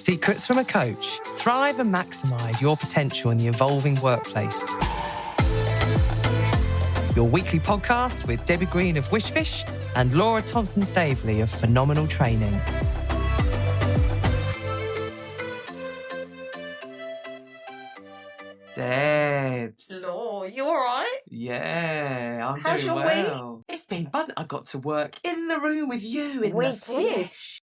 Secrets from a Coach. Thrive and maximise your potential in the evolving workplace. Your weekly podcast with Debbie Green of Wishfish and Laura Thompson-Staveley of Phenomenal Training. Debs. Law, you all right? Yeah, I'm How's doing your well. week? It's been buzzing. I got to work in the room with you in We the did. flesh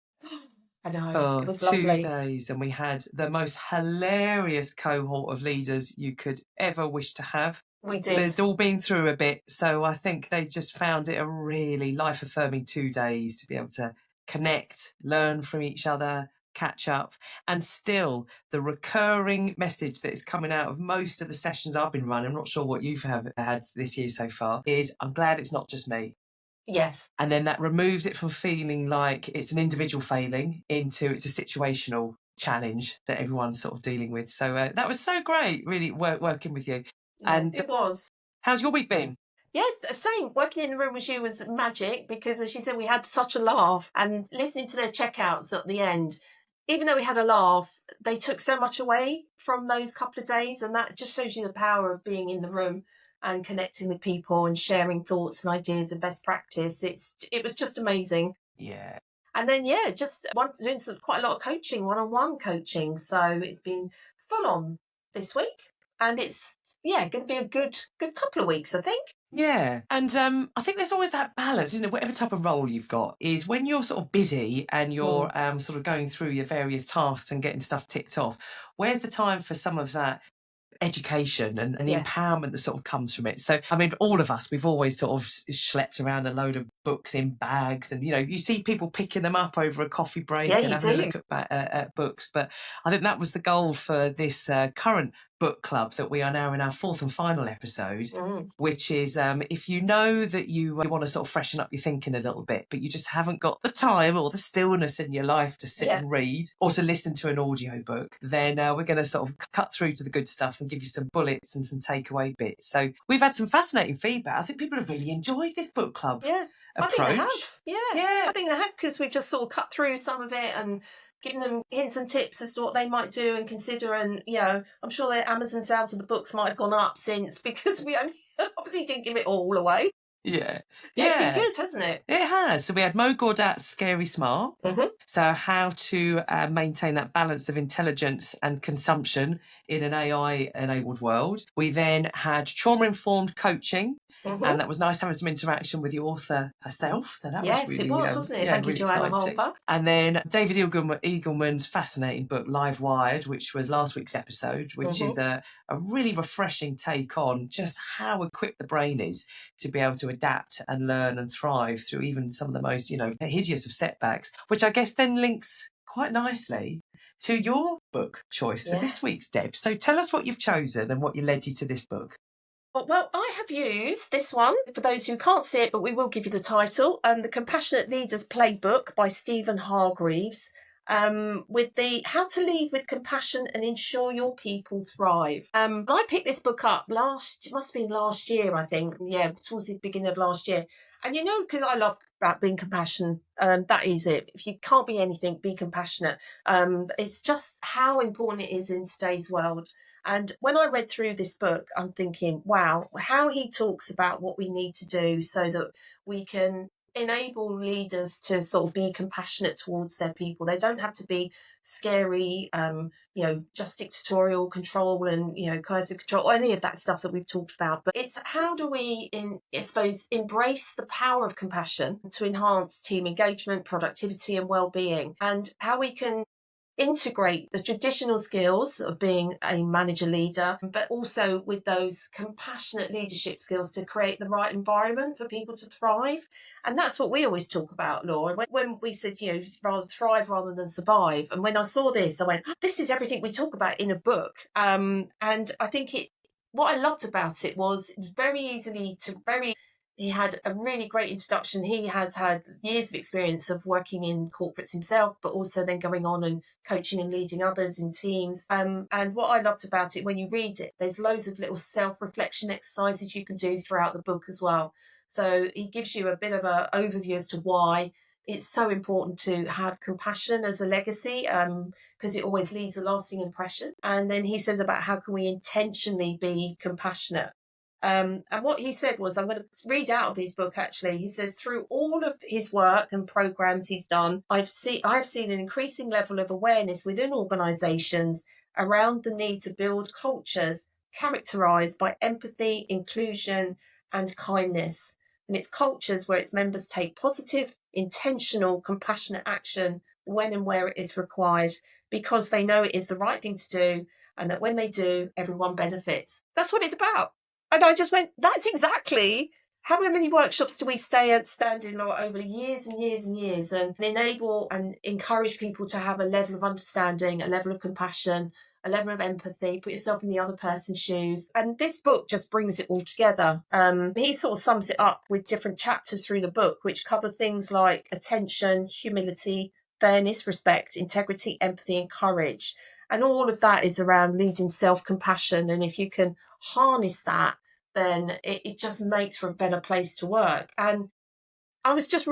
I know, for it was 2 lovely. days, and we had the most hilarious cohort of leaders you could ever wish to have. We did. They'd all been through a bit, so I think they just found it a really life-affirming 2 days to be able to connect, learn from each other, catch up. And still, the recurring message that is coming out of most of the sessions I've been running, I'm not sure what you've had this year so far, is I'm glad it's not just me. Yes. And then that removes it from feeling like it's an individual failing into it's a situational challenge that everyone's sort of dealing with. So that was so great, really working with you. Yeah, And it was. how's your week been? Yes, same. Working in the room with you was magic because, as you said, we had such a laugh. And listening to their checkouts at the end, even though we had a laugh, they took so much away from those couple of days. And that just shows you the power of being in the room and connecting with people and sharing thoughts and ideas and best practice. It was just amazing. Yeah. And then, just doing quite a lot of coaching, one-on-one coaching. So it's been full on this week. And it's, going to be a good couple of weeks, I think. Yeah. And I think there's always that balance, isn't it? Whatever type of role you've got is when you're sort of busy and you're sort of going through your various tasks and getting stuff ticked off, where's the time for some of that education and the Yes. empowerment that sort of comes from it? So, I mean, all of us, we've always sort of schlepped around a load of books in bags and, you see people picking them up over a coffee break and having a look at books. But I think that was the goal for this current book club that we are now in our 4th and final episode, which is if you know that you want to sort of freshen up your thinking a little bit, but you just haven't got the time or the stillness in your life to sit and read or to listen to an audio book, then we're going to sort of cut through to the good stuff and give you some bullets and some takeaway bits. So we've had some fascinating feedback. I think people have really enjoyed this book club approach. I think they have. I think they have, because we've just sort of cut through some of it and giving them hints and tips as to what they might do and consider. And, I'm sure their Amazon sales of the books might have gone up since, because we obviously didn't give it all away. Yeah. It's been good, hasn't it? It has. So we had Mo Gaudat's Scary Smart. So how to maintain that balance of intelligence and consumption in an AI-enabled world. We then had trauma-informed coaching. And that was nice having some interaction with the author herself. So that was really, wasn't it? Thank you, Joanna Harper. And then David Eagleman's fascinating book, Live Wired, which was last week's episode, which is a really refreshing take on just how equipped the brain is to be able to adapt and learn and thrive through even some of the most, hideous of setbacks, which I guess then links quite nicely to your book choice for this week's, Deb. So tell us what you've chosen and what led you to this book. Well, I have used this one, for those who can't see it, but we will give you the title, The Compassionate Leader's Playbook by Steven Hargreave, with the How to Lead with Compassion and Ensure Your People Thrive. I picked this book up it must have been last year, I think. Yeah, towards the beginning of last year. And because I love about being compassionate, that is it. If you can't be anything, be compassionate. It's just how important it is in today's world. And when I read through this book, I'm thinking, wow, how he talks about what we need to do so that we can enable leaders to sort of be compassionate towards their people. They don't have to be scary, just dictatorial control and, coercive control, or any of that stuff that we've talked about. But it's how do we, embrace the power of compassion to enhance team engagement, productivity and well-being, and how we can integrate the traditional skills of being a manager leader, but also with those compassionate leadership skills to create the right environment for people to thrive. And that's what we always talk about, Laura. When we said, rather thrive rather than survive. And when I saw this, I went, this is everything we talk about in a book. And I think what I loved about it was he had a really great introduction. He has had years of experience of working in corporates himself, but also then going on and coaching and leading others in teams. And what I loved about it, when you read it, there's loads of little self-reflection exercises you can do throughout the book as well. So he gives you a bit of an overview as to why It's so important to have compassion as a legacy, because it always leaves a lasting impression. And then he says about how can we intentionally be compassionate. And what he said was, I'm going to read out of his book actually. He says, through all of his work and programs he's done, I've seen an increasing level of awareness within organizations around the need to build cultures characterized by empathy, inclusion, and kindness. And it's cultures where its members take positive, intentional, compassionate action when and where it is required, because they know it is the right thing to do, and that when they do, everyone benefits. That's what it's about. And I just went, that's exactly how many workshops do we stand in over years and years and years, and enable and encourage people to have a level of understanding, a level of compassion, a level of empathy, put yourself in the other person's shoes. And this book just brings it all together. He sort of sums it up with different chapters through the book, which cover things like attention, humility, fairness, respect, integrity, empathy, and courage. And all of that is around leading self-compassion. And if you can harness that, then it just makes for a better place to work. And I just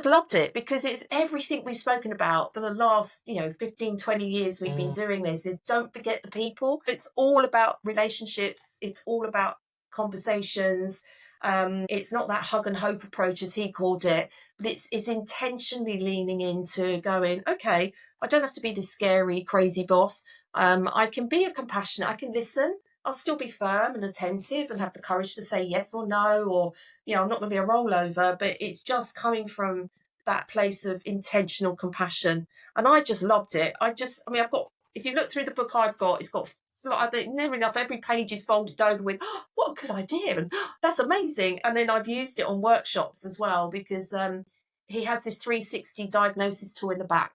loved it, because it's everything we've spoken about for the last, 15, 20 years we've been doing this, is don't forget the people. It's all about relationships. It's all about conversations. It's not that hug and hope approach, as he called it, but it's intentionally leaning into going, okay, I don't have to be this scary, crazy boss. I can be compassionate. I can listen. I'll still be firm and attentive and have the courage to say yes or no, or, I'm not going to be a rollover, but it's just coming from that place of intentional compassion. And I just loved it. I've got, if you look through the book I've got, it's got, never enough, every page is folded over with, what a good idea. And that's amazing. And then I've used it on workshops as well, because he has this 360 diagnosis tool in the back.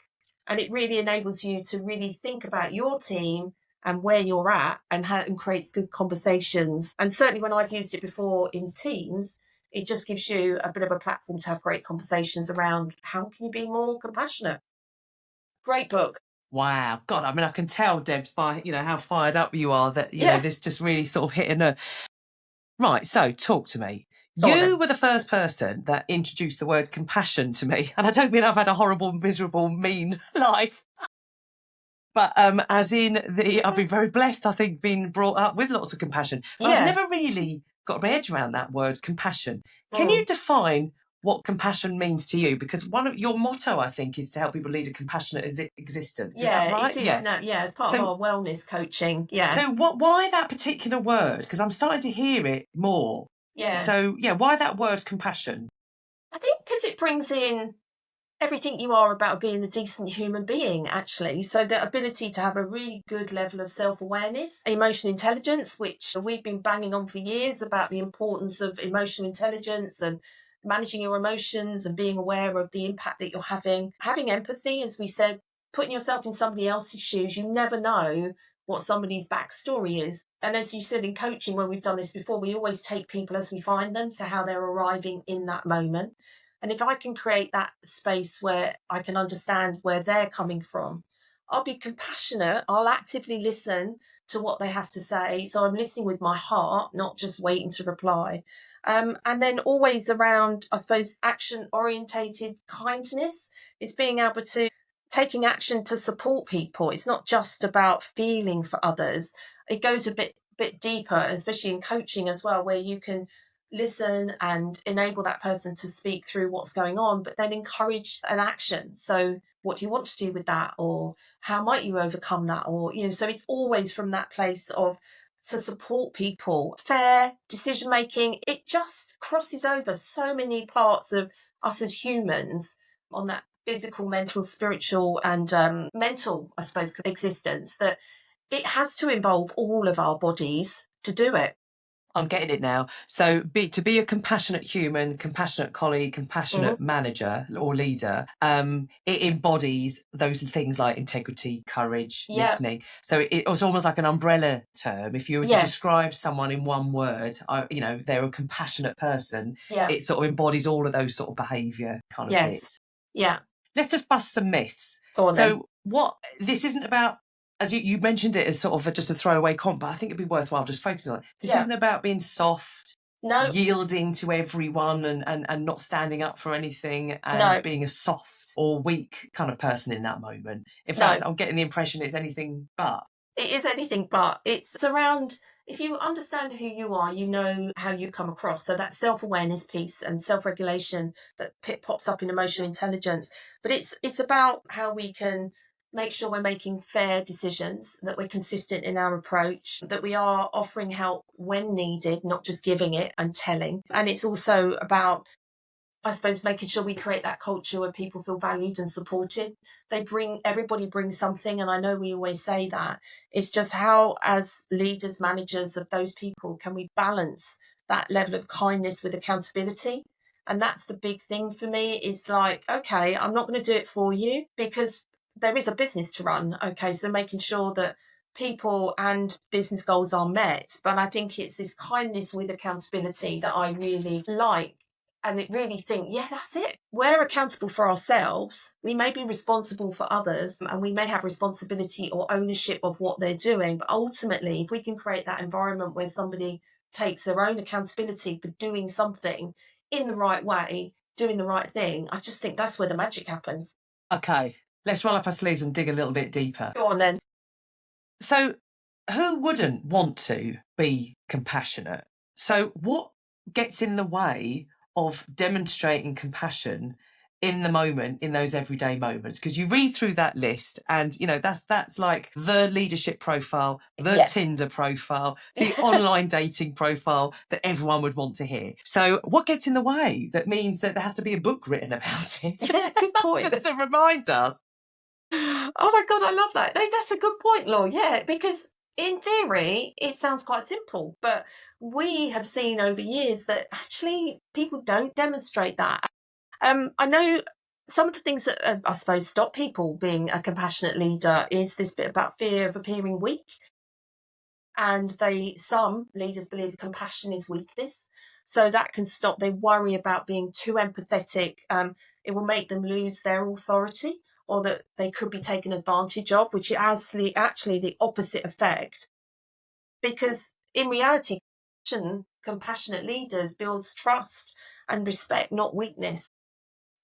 And it really enables you to really think about your team and where you're at, and creates good conversations. And certainly when I've used it before in teams, it just gives you a bit of a platform to have great conversations around how can you be more compassionate. Great book. Wow. God, I mean, I can tell, Debs, by, how fired up you are, that, know, this just really sort of hit a nerve. Right, so talk to me. You were the first person that introduced the word compassion to me. And I don't mean I've had a horrible, miserable, mean life. But as in I've been very blessed, I think, being brought up with lots of compassion. But I've never really got my head around that word, compassion. Can you define what compassion means to you? Because one of your motto, I think, is to help people lead a compassionate existence. Is that right? It is. As part of our wellness coaching. Yeah. So why that particular word? Because I'm starting to hear it more. Yeah. So, why that word compassion? I think because it brings in everything you are about being a decent human being, actually. So the ability to have a really good level of self-awareness, emotional intelligence, which we've been banging on for years about the importance of emotional intelligence and managing your emotions and being aware of the impact that you're having empathy, as we said, putting yourself in somebody else's shoes. You never know what somebody's backstory is. And as you said in coaching, when we've done this before, we always take people as we find them, so how they're arriving in that moment. And if I can create that space where I can understand where they're coming from, I'll be compassionate. I'll actively listen to what they have to say. So I'm listening with my heart, not just waiting to reply. And then always around, I suppose, action-orientated kindness. It's being able to taking action to support people. It's not just about feeling for others. It goes a bit deeper, especially in coaching as well, where you can listen and enable that person to speak through what's going on, but then encourage an action. So what do you want to do with that? Or how might you overcome that? Or, so it's always from that place of to support people. Fair decision making, it just crosses over so many parts of us as humans on that physical, mental, spiritual, and mental, I suppose, existence, that it has to involve all of our bodies to do it. I'm getting it now. So to be a compassionate human, compassionate colleague, compassionate manager or leader, it embodies those things like integrity, courage, listening. So it was almost like an umbrella term. If you were to describe someone in one word, they're a compassionate person. It sort of embodies all of those sort of behaviour kind of bits. Yeah. Let's just bust some myths. This isn't about, as you mentioned it as sort of just a throwaway comment, but I think it'd be worthwhile just focusing on it. This isn't about being soft, yielding to everyone and not standing up for anything and No. being a soft or weak kind of person in that moment. In No. fact, I'm getting the impression it's anything but. It is anything but. It's around, if you understand who you are, you know how you come across. So that self-awareness piece and self-regulation that pops up in emotional intelligence. But it's about how we can make sure we're making fair decisions, that we're consistent in our approach, that we are offering help when needed, not just giving it and telling. And it's also about, I suppose, making sure we create that culture where people feel valued and supported. Everybody brings something. And I know we always say that. It's just how, as leaders, managers of those people, can we balance that level of kindness with accountability? And that's the big thing for me. Is like, okay, I'm not going to do it for you because there is a business to run. Okay. So making sure that people and business goals are met. But I think it's this kindness with accountability that I really like, and it really think, yeah, that's it. We're accountable for ourselves. We may be responsible for others, and we may have responsibility or ownership of what they're doing. But ultimately, if we can create that environment where somebody takes their own accountability for doing something in the right way, doing the right thing, I just think that's where the magic happens. Okay, let's roll up our sleeves and dig a little bit deeper. Go on then. So, who wouldn't want to be compassionate? So, what gets in the way of demonstrating compassion in the moment, in those everyday moments? Because you read through that list and, you know, that's like the leadership profile, the Tinder profile, the online dating profile that everyone would want to hear. So what gets in the way that means that there has to be a book written about it? Yeah, good point. Just to remind us. Oh my God, I love that. That's a good point, Law. Yeah, because in theory, it sounds quite simple, but we have seen over years that actually people don't demonstrate that. I know some of the things that I suppose stop people being a compassionate leader is this bit about fear of appearing weak. And some leaders believe compassion is weakness. So that can stop. They worry about being too empathetic. It will make them lose their authority, or that they could be taken advantage of, which has actually the opposite effect. Because in reality, compassionate leaders builds trust and respect, not weakness.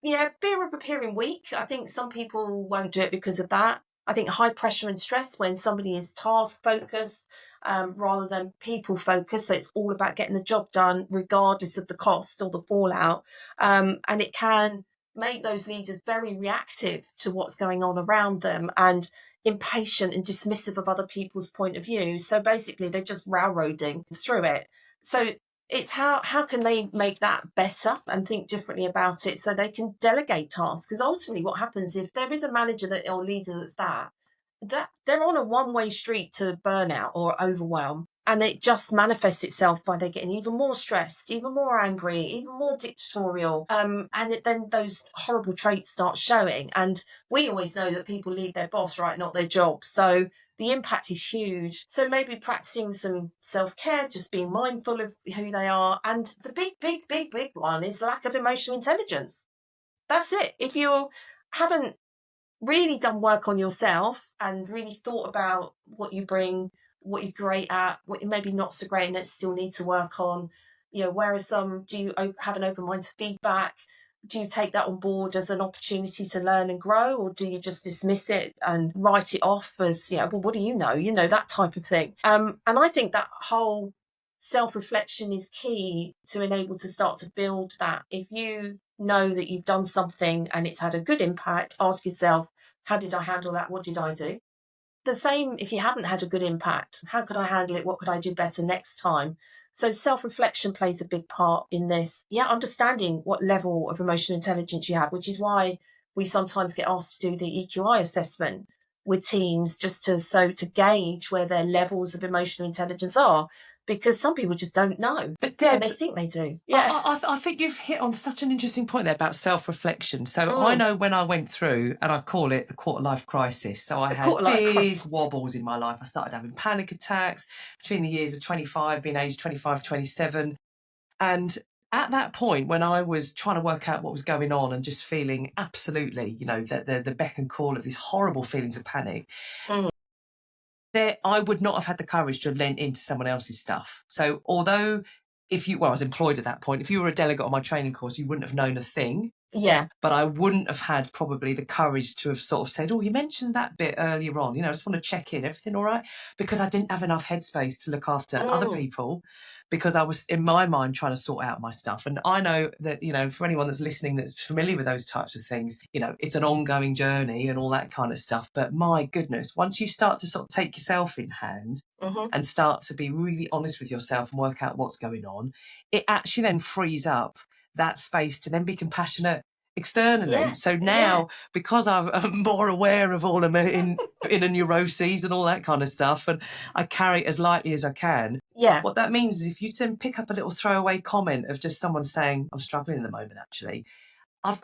Yeah, fear of appearing weak. I think some people won't do it because of that. I think high pressure and stress, when somebody is task focused rather than people focused. So it's all about getting the job done, regardless of the cost or the fallout. And it can make those leaders very reactive to what's going on around them and impatient and dismissive of other people's point of view. So basically, they're just railroading through it. So it's how can they make that better and think differently about it so they can delegate tasks? Because ultimately what happens if there is a manager that or leader that they're on a one-way street to burnout or overwhelm, and it just manifests itself by they getting even more stressed, even more angry, even more dictatorial, then those horrible traits start showing. And we always know that people lead their boss, right, not their job. So the impact is huge. So maybe practicing some self-care, just being mindful of who they are. And the big one is lack of emotional intelligence. That's it. If you haven't really done work on yourself and really thought about what you bring, what you're great at, what you're maybe not so great and still need to work on, whereas do you have an open mind to feedback? Do you take that on board as an opportunity to learn and grow, or do you just dismiss it and write it off as, well, what do you know? That type of thing. And I think that whole self-reflection is key to enable to start to build that. If you know that you've done something and it's had a good impact, ask yourself, how did I handle that? What did I do? The same if you haven't had a good impact. How could I handle it? What could I do better next time? So self-reflection plays a big part in this. Yeah, understanding what level of emotional intelligence you have, which is why we sometimes get asked to do the EQI assessment with teams, just to gauge where their levels of emotional intelligence are, because some people just don't know. But and they think they do. Yeah. I think you've hit on such an interesting point there about self-reflection. So I know when I went through, and I call it the quarter-life crisis. So I had big wobbles in my life. I started having panic attacks between the years of 25, being aged 25, 27. And at that point, when I was trying to work out what was going on and just feeling absolutely, the beck and call of these horrible feelings of panic, I would not have had the courage to have lent into someone else's stuff. So although I was employed at that point. If you were a delegate on my training course, you wouldn't have known a thing. Yeah. But I wouldn't have had probably the courage to have sort of said, oh, you mentioned that bit earlier on, I just want to check in, everything all right? Because I didn't have enough headspace to look after other people, because I was, in my mind, trying to sort out my stuff. And I know that, for anyone that's listening that's familiar with those types of things, it's an ongoing journey and all that kind of stuff. But my goodness, once you start to sort of take yourself in hand and start to be really honest with yourself and work out what's going on, it actually then frees up that space to then be compassionate externally. Yeah. So now, because I'm more aware of all of my inner neuroses and all that kind of stuff, and I carry it as lightly as I can. Yeah. What that means is if you pick up a little throwaway comment of just someone saying, I'm struggling at the moment, actually, I've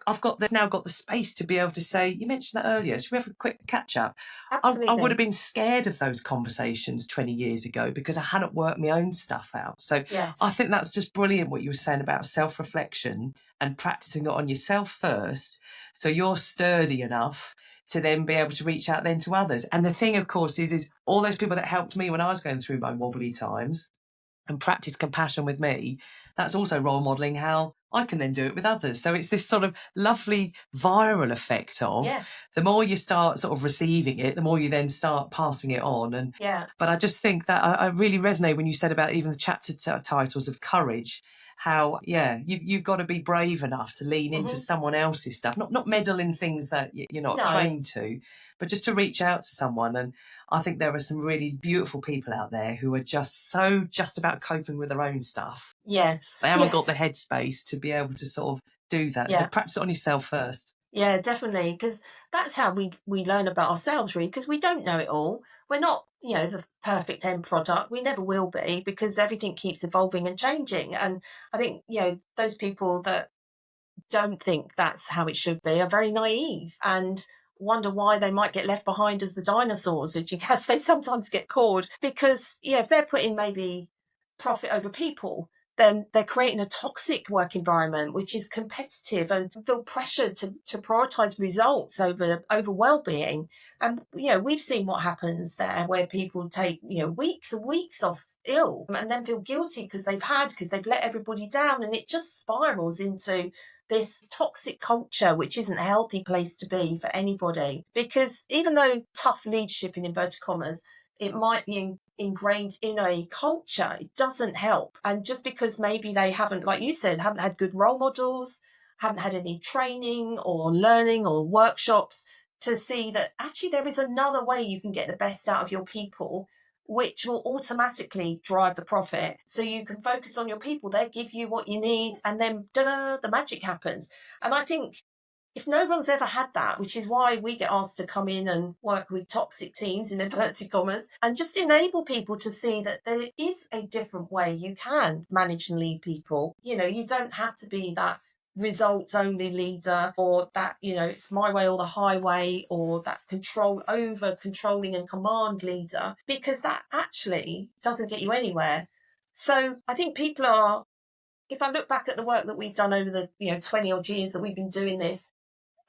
now got the space to be able to say, you mentioned that earlier, should we have a quick catch up? Absolutely. I would have been scared of those conversations 20 years ago because I hadn't worked my own stuff out. So yes. I think that's just brilliant what you were saying about self-reflection and practicing it on yourself first, so you're sturdy enough to then be able to reach out then to others. And the thing, of course, is all those people that helped me when I was going through my wobbly times and practice compassion with me, that's also role modelling how I can then do it with others. So it's this sort of lovely viral effect of the more you start sort of receiving it, the more you then start passing it on. And but I just think that I really resonate when you said about even the chapter titles of courage, how you've got to be brave enough to lean into someone else's stuff, not meddle in things that you're not trained to, but just to reach out to someone. And I think there are some really beautiful people out there who are just about coping with their own stuff. Yes. They haven't got the headspace to be able to sort of do that. So practice it on yourself first. Yeah, definitely. Because that's how we learn about ourselves, really, because we don't know it all. We're not, the perfect end product. We never will be, because everything keeps evolving and changing. And I think, those people that don't think that's how it should be are very naive and wonder why they might get left behind as the dinosaurs, as they sometimes get called. Because, if they're putting maybe profit over people, then they're creating a toxic work environment, which is competitive and feel pressure to prioritise results over well-being. And, we've seen what happens there, where people take, weeks and weeks off ill and then feel guilty because they've let everybody down. And it just spirals into this toxic culture, which isn't a healthy place to be for anybody. Because even though tough leadership, in inverted commas, it might be ingrained in a culture, it doesn't help. And just because maybe they haven't, like you said, haven't had good role models, haven't had any training or learning or workshops to see that actually there is another way you can get the best out of your people, which will automatically drive the profit. So you can focus on your people, they give you what you need, and then the magic happens. And I think if no one's ever had that, which is why we get asked to come in and work with toxic teams, in inverted commas, and just enable people to see that there is a different way you can manage and lead people. You don't have to be that results only leader, or that, it's my way or the highway, or that controlling and command leader, because that actually doesn't get you anywhere. So I think people are, if I look back at the work that we've done over the 20 odd years that we've been doing this,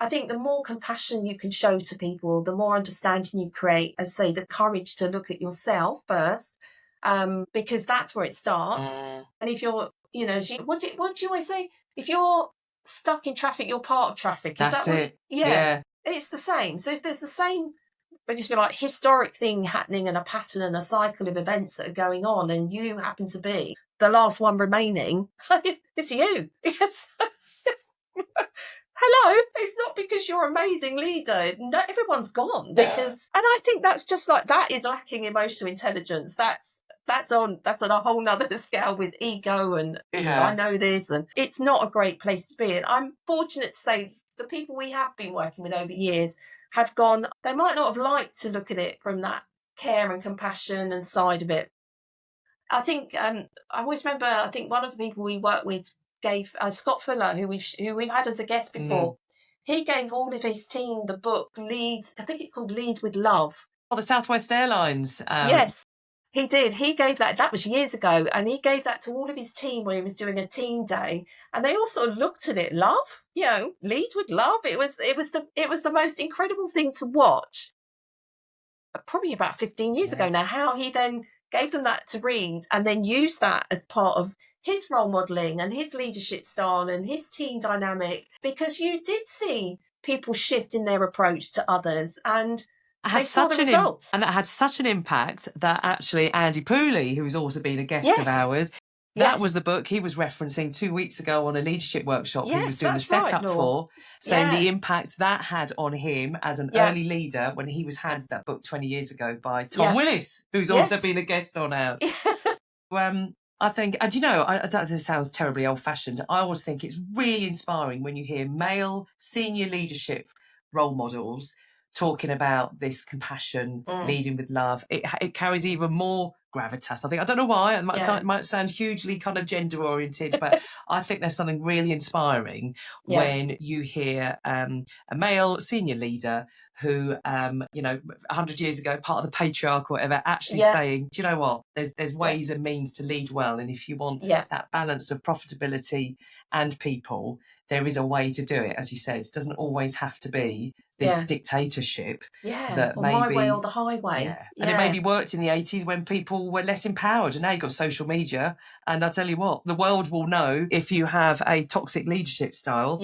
I think the more compassion you can show to people, the more understanding you create, as say, the courage to look at yourself first, because that's where it starts. And if you're, what do you always say? If you're stuck in traffic, you're part of traffic. Is That's that it? Yeah. It's the same. So if there's the same, but just be like historic thing happening and a pattern and a cycle of events that are going on, and you happen to be the last one remaining, it's you. Yes. Hello, it's not because you're an amazing leader. No, everyone's gone, because, and I think that's just like, that is lacking emotional intelligence. That's on a whole nother scale with ego and I know this, and it's not a great place to be. And I'm fortunate to say the people we have been working with over years have gone, they might not have liked to look at it from that care and compassion and side of it. I think I always remember, I think one of the people we work with gave Scott Fuller, who we've had as a guest before. He gave all of his team the book Lead. I think it's called Lead with Love. Oh, the Southwest Airlines. Yes, he did. He gave that. That was years ago, and he gave that to all of his team when he was doing a team day. And they all sort of looked at it. Love, lead with love. It was the most incredible thing to watch. Probably about 15 years ago now. How he then gave them that to read, and then used that as part of his role modelling and his leadership style and his team dynamic, because you did see people shift in their approach to others, and they saw the results. And that had such an impact that actually Andy Pooley, who's also been a guest of ours, that was the book he was referencing 2 weeks ago on a leadership workshop he was doing the setup for, saying the impact that had on him as an early leader when he was handed that book 20 years ago by Tom Willis, who's also been a guest on ours. I think, and this sounds terribly old-fashioned, I always think it's really inspiring when you hear male senior leadership role models talking about this compassion, leading with love. It carries even more gravitas. I think, I don't know why, it might sound hugely kind of gender oriented, but I think there's something really inspiring when you hear a male senior leader who 100 years ago, part of the patriarch or whatever, actually saying, do you know what, there's ways and means to lead well, and if you want that balance of profitability and people, there is a way to do it. As you said, it doesn't always have to be this dictatorship. That or maybe my way or the highway. And it maybe worked in the 80s when people were less empowered, and now you've got social media, and I tell you what, the world will know if you have a toxic leadership style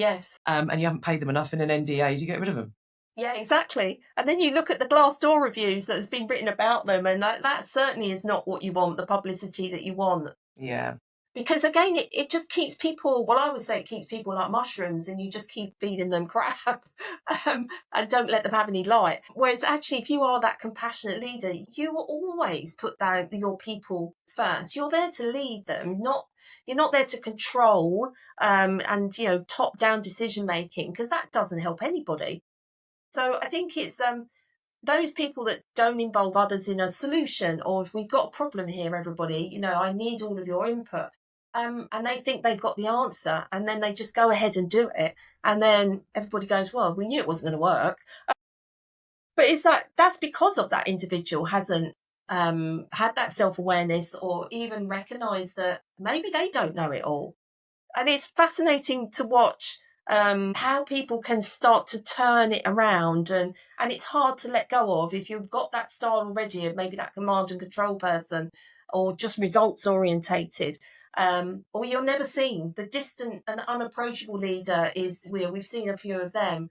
and you haven't paid them enough in an NDAs, you get rid of them. Yeah, exactly. And then you look at the Glassdoor reviews that has been written about them, and that certainly is not what you want, the publicity that you want. Yeah. Because again, it just keeps people, well, I would say it keeps people like mushrooms, and you just keep feeding them crap and don't let them have any light. Whereas actually, if you are that compassionate leader, you will always put down your people first. You're there to lead them, you're not there to control and top-down decision making, because that doesn't help anybody. So I think it's those people that don't involve others in a solution, or if we've got a problem here, everybody, I need all of your input. And they think they've got the answer, and then they just go ahead and do it. And then everybody goes, well, we knew it wasn't going to work. But that's because of that individual hasn't had that self-awareness, or even recognised that maybe they don't know it all. And it's fascinating to watch how people can start to turn it around, and it's hard to let go of if you've got that style already of maybe that command and control person, or just results orientated, or you're never seen. The distant and unapproachable leader we've seen a few of them.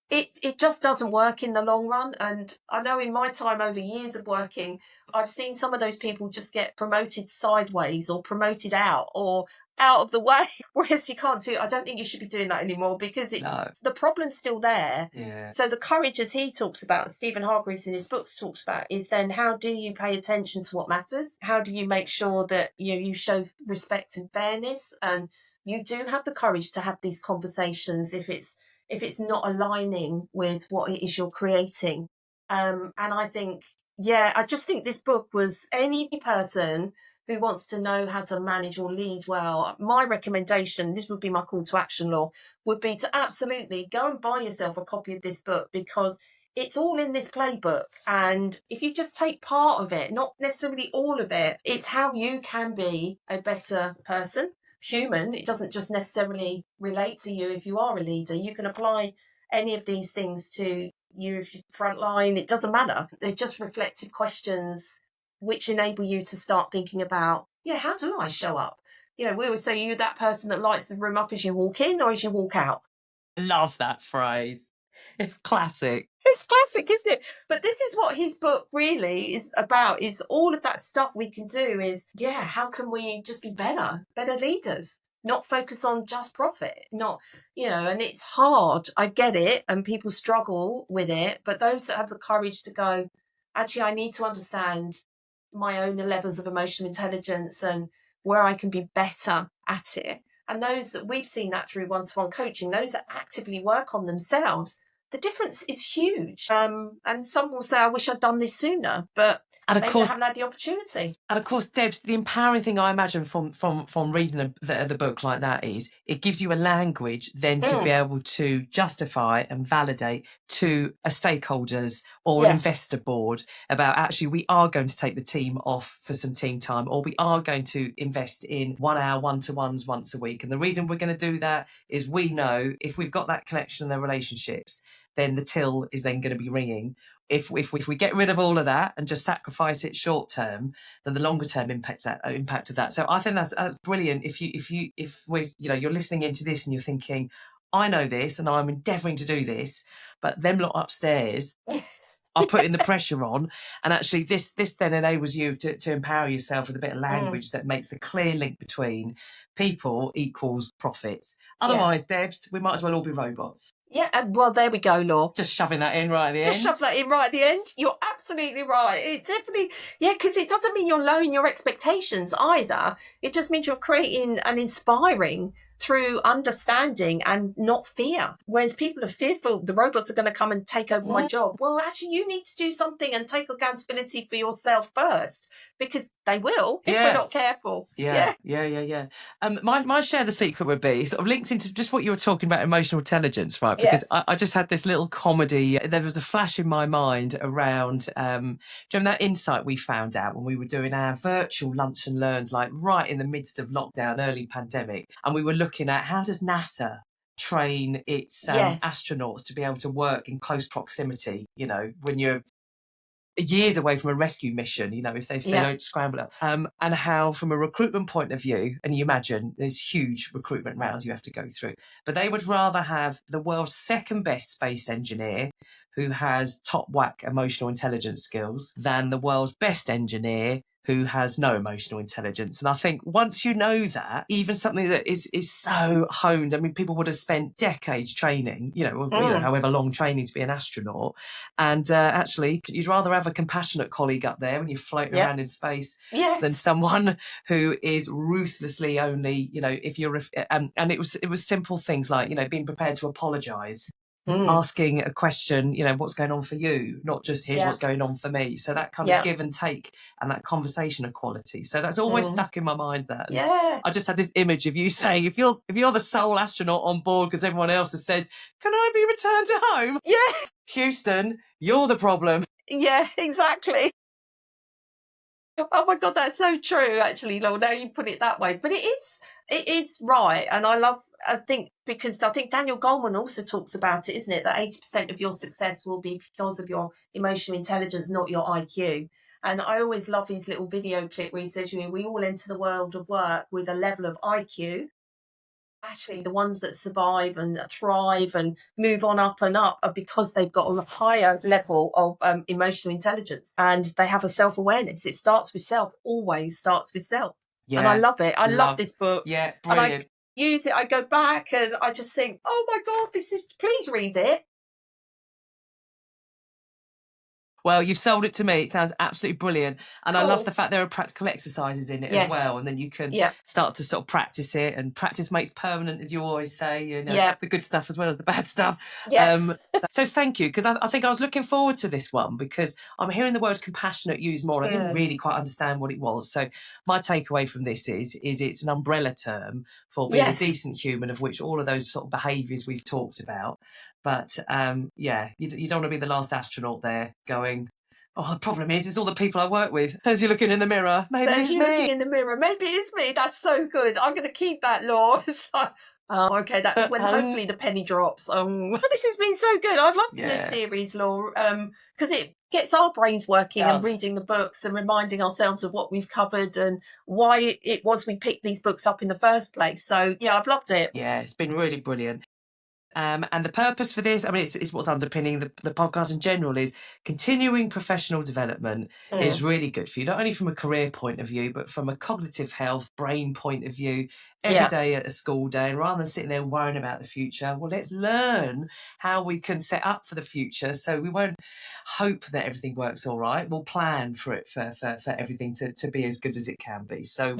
It just doesn't work in the long run. And I know in my time over years of working, I've seen some of those people just get promoted sideways or promoted out or out of the way, whereas you can't do it. I don't think you should be doing that anymore, because the problem's still there. So the courage, as he talks about, Steven Hargreave in his books talks about, is then how do you pay attention to what matters? How do you make sure that you show respect and fairness, and you do have the courage to have these conversations if it's not aligning with what it is you're creating. And I think, I just think this book was any person who wants to know how to manage or lead well. My recommendation, this would be my call to action, Law, would be to absolutely go and buy yourself a copy of this book, because it's all in this playbook. And if you just take part of it, not necessarily all of it, it's how you can be a better person. Human. It doesn't just necessarily relate to you if you are a leader. You can apply any of these things to you if you're frontline. It doesn't matter. They're just reflective questions which enable you to start thinking about, how do I show up? We always say, you're that person that lights the room up as you walk in or as you walk out. Love that phrase. It's classic. It's classic, isn't it? But this is what his book really is about, is all of that stuff we can do is, how can we just be better leaders, not focus on just profit, not, and it's hard. I get it. And people struggle with it. But those that have the courage to go, actually, I need to understand my own levels of emotional intelligence and where I can be better at it. And those that we've seen that through one-to-one coaching, those that actively work on themselves, the difference is huge. And some will say, I wish I'd done this sooner, but maybe I haven't had the opportunity. And of course, Debs, the empowering thing I imagine from reading the book like that is it gives you a language then to be able to justify and validate to a stakeholders or an investor board about, actually, we are going to take the team off for some team time, or we are going to invest in 1 hour one-to-ones once a week. And the reason we're going to do that is we know if we've got that connection and the relationships, then the till is then going to be ringing. If we get rid of all of that and just sacrifice it short term, then the longer term impact of that. So I think that's brilliant. If we're, you're listening into this and you're thinking, I know this and I'm endeavouring to do this, but them lot upstairs are putting the pressure on, and actually this then enables you to empower yourself with a bit of language that makes the clear link between people equals profits. Otherwise, Debs, we might as well all be robots. Yeah, well, there we go, Law. Just shoving that in right at the end. Just shove that in right at the end. You're absolutely right. It definitely, because it doesn't mean you're lowering your expectations either. It just means you're creating and inspiring through understanding and not fear. Whereas people are fearful, the robots are going to come and take over my job. Well, actually, you need to do something and take accountability for yourself first, because they will if we're not careful. Yeah. My share the secret would be sort of linked into just what you were talking about, emotional intelligence, right? Because I just had this little comedy. There was a flash in my mind around, do you remember that insight we found out when we were doing our virtual lunch and learns, like right in the midst of lockdown, early pandemic, and we were looking at how does NASA train its astronauts to be able to work in close proximity, when you're years away from a rescue mission, if they don't scramble up, and how from a recruitment point of view, and you imagine there's huge recruitment rounds you have to go through, but they would rather have the world's second best space engineer who has top whack emotional intelligence skills than the world's best engineer who has no emotional intelligence. And I think once you know that, even something that is so honed, I mean, people would have spent decades training, however long training to be an astronaut. And actually, you'd rather have a compassionate colleague up there when you're floating around in space than someone who is ruthlessly only, if you're, and it was simple things like, being prepared to apologise. Asking a question, what's going on for you, not just here's what's going on for me. So that kind of give and take and that conversation equality. So that's always stuck in my mind. That I just had this image of you saying, if you're the sole astronaut on board because everyone else has said, can I be returned to home? Houston, you're the problem. Yeah, exactly. Oh my God, that's so true, actually, Laura. Now you put it that way. But it is right. And I think Daniel Goleman also talks about it, isn't it? That 80% of your success will be because of your emotional intelligence, not your IQ. And I always love his little video clip where he says, we all enter the world of work with a level of IQ. Actually, the ones that survive and thrive and move on up and up are because they've got a higher level of emotional intelligence and they have a self-awareness. It starts with self, always starts with self. Yeah. And I love it. I love this book. Yeah, brilliant. And I use it. I go back and I just think, oh my God, please read it. Well, you've sold it to me. It sounds absolutely brilliant. And I love the fact there are practical exercises in it as well. And then you can start to sort of practice it. And practice makes permanent, as you always say. The good stuff as well as the bad stuff. Yeah. So thank you. Because I think I was looking forward to this one because I'm hearing the word compassionate used more. I didn't really quite understand what it was. So my takeaway from this is it's an umbrella term for being a decent human, of which all of those sort of behaviours we've talked about. But, you don't want to be the last astronaut there going, oh, the problem is, it's all the people I work with. As you're looking in the mirror, maybe it's me. Looking in the mirror, maybe it's me. That's so good. I'm going to keep that, Law. It's like, oh, okay, that's when hopefully the penny drops. This has been so good. I've loved this series, Law, because it gets our brains working and reading the books and reminding ourselves of what we've covered and why it was we picked these books up in the first place. So, I've loved it. Yeah, it's been really brilliant. And the purpose for this, I mean, it's what's underpinning the podcast in general, is continuing professional development is really good for you, not only from a career point of view, but from a cognitive health, brain point of view, every day at a school day. And rather than sitting there worrying about the future, well, let's learn how we can set up for the future. So we won't hope that everything works all right. We'll plan for it, for everything to be as good as it can be. So,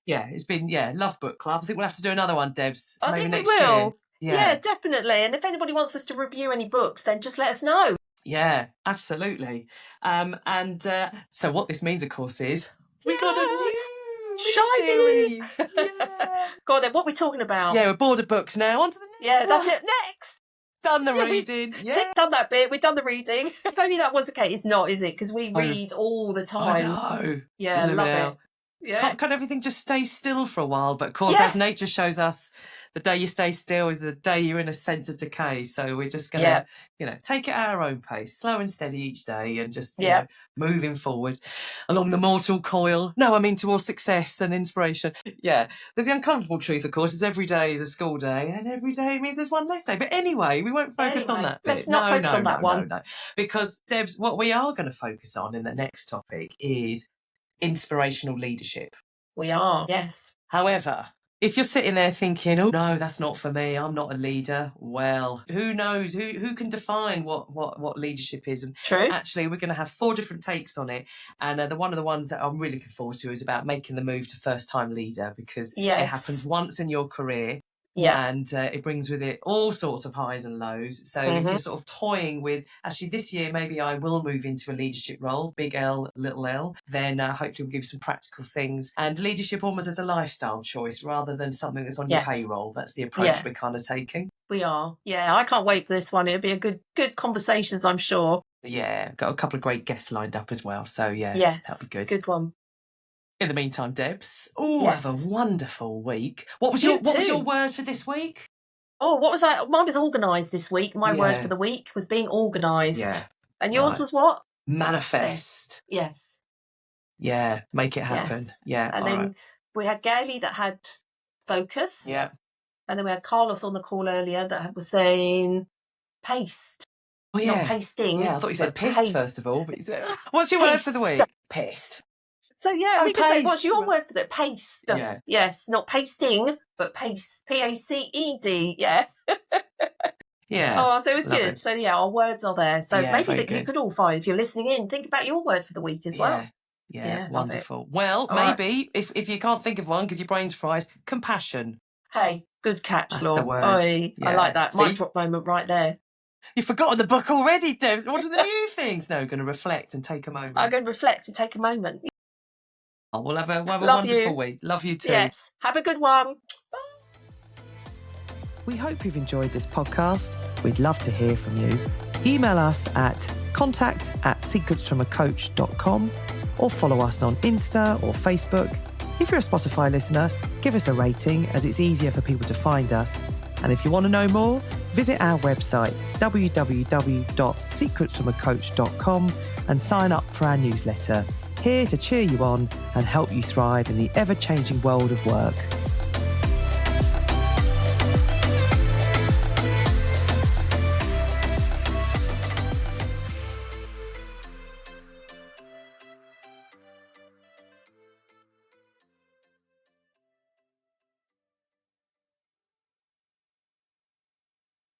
it's been, love book club. I think we'll have to do another one, Debs. I think we will. Yeah, definitely. And if anybody wants us to review any books, then just let us know. Yeah, absolutely. So what this means, of course, is we got a new shiny series. Go on then, what are we talking about? Yeah, we're bored of books now. On to the next one. That's it. Next. Done the reading. Done that bit. We've done the reading. If only that was the case. It's not, is it? Because we read all the time. I know. Yeah, love it. Yeah. Can't everything just stay still for a while? But of course, as nature shows us, The day you stay still is the day you're in a sense of decay. So we're just going to, take it at our own pace, slow and steady each day, and just, moving forward along the mortal coil. No, I mean towards success and inspiration. Yeah. There's the uncomfortable truth, of course, is every day is a school day, and every day means there's one less day. But anyway, we won't focus on that bit. Let's not focus on that one. No. Because, Debs, what we are going to focus on in the next topic is inspirational leadership. We are, yes. However, if you're sitting there thinking, oh, no, that's not for me, I'm not a leader, well, who knows? Who can define what leadership is? And True. Actually, we're going to have 4 different takes on it. And one of the ones that I'm really looking forward to is about making the move to first-time leader, because it happens once in your career. Yeah. And it brings with it all sorts of highs and lows. So if you're sort of toying with, actually this year, maybe I will move into a leadership role, big L, little L, then hopefully we'll give you some practical things. And leadership almost as a lifestyle choice rather than something that's on your payroll. That's the approach we're kind of taking. We are. Yeah, I can't wait for this one. It'll be a good conversations, I'm sure. Yeah, got a couple of great guests lined up as well. So that'll be good. Good one. In the meantime, Debs, have a wonderful week. What was your word for this week? Oh, what was I? Mine was organised this week. My word for the week was being organised. Yeah. And yours was what? Manifest. Yes. Yeah, make it happen. Yes. Yeah. And then we had Gailey that had focus. Yeah. And then we had Carlos on the call earlier that was saying paste. Oh, yeah. Not pasting. Yeah, I thought you said pissed first of all. But you said, what's your word for the week? Pissed. So, we can say, what's your word for that? Paste. Yeah. Yes, not pasting, but paste. P-A-C-E-D. Yeah. Yeah. Oh, so it was good. It. So, our words are there. So maybe you could all find, if you're listening in, think about your word for the week as well. Yeah, wonderful. Well, maybe, if you can't think of one because your brain's fried, compassion. Hey, good catch, That's Laura. the word. I like that. Mic drop moment right there. You've forgotten the book already, Debs. What are the new things? No, going to reflect and take a moment. I'm going to reflect and take a moment. Oh, we'll have a wonderful week. Love you too. Yes. Have a good one. Bye. We hope you've enjoyed this podcast. We'd love to hear from you. Email us at contact@secretsfromacoach.com or follow us on Insta or Facebook. If you're a Spotify listener, give us a rating as it's easier for people to find us. And if you want to know more, visit our website, www.secretsfromacoach.com, and sign up for our newsletter. Here to cheer you on and help you thrive in the ever-changing world of work.